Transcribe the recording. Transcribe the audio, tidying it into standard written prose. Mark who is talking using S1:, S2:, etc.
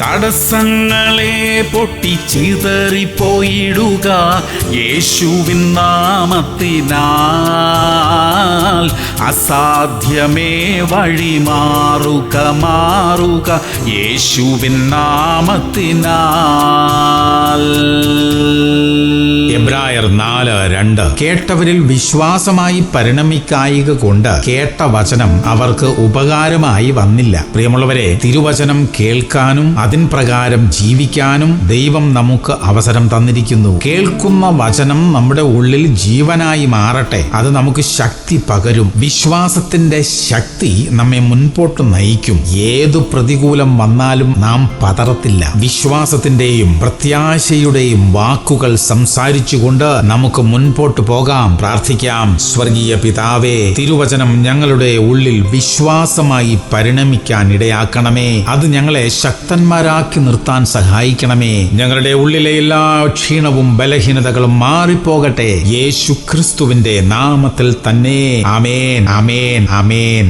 S1: തടസ്സങ്ങളെ പൊട്ടിച്ചിതറിപ്പോയിടുക യേശുവിൻ നാമത്തിനാൽ. അസാധ്യമേ വഴി മാറുക യേശുവിൻ നാമത്തിനാൽ.
S2: എബ്രായർ 4:2 കേട്ടവരിൽ വിശ്വാസമായി പരിണമിക്കായിക കൊണ്ട് കേട്ട വചനം അവർക്ക് ഉപകാരമായി വന്നില്ല. പ്രിയമുള്ളവരെ, തിരുവചനം കേൾക്കാനും അതിൻ പ്രകാരം ജീവിക്കാനും ദൈവം നമുക്ക് അവസരം തന്നിരിക്കുന്നു. കേൾക്കുന്ന വചനം നമ്മുടെ ഉള്ളിൽ ജീവനായി മാറട്ടെ. അത് നമുക്ക് ശക്തി പകരും. വിശ്വാസത്തിന്റെ ശക്തി നമ്മെ മുൻപോട്ട് നയിക്കും. ഏതു പ്രതികൂലം വന്നാലും നാം പതറത്തില്ല. വിശ്വാസത്തിന്റെയും പ്രത്യാശയുടെയും വാക്കുകൾ സംസാരിച്ചുകൊണ്ട് നമുക്ക് മുൻപോട്ട് പോകാം. പ്രാർത്ഥിക്കാം. സ്വർഗീയ പിതാവേ, തിരുവചനം ഞങ്ങളുടെ ഉള്ളിൽ വിശ്വാസമായി പരിണമിക്കാൻ ഇടയാക്കണമേ. അത് ഞങ്ങളെ ശക്തന്മാരാക്കി നിർത്താൻ സഹായിക്കണമേ. ഞങ്ങളുടെ ഉള്ളിലെ എല്ലാ ക്ഷീണവും ബലഹീനതകളും മാറിപ്പോകട്ടെ. യേശു ക്രിസ്തുവിന്റെ നാമത്തിൽ തന്നെ. ആമേൻ, ആമേൻ, ആമേൻ.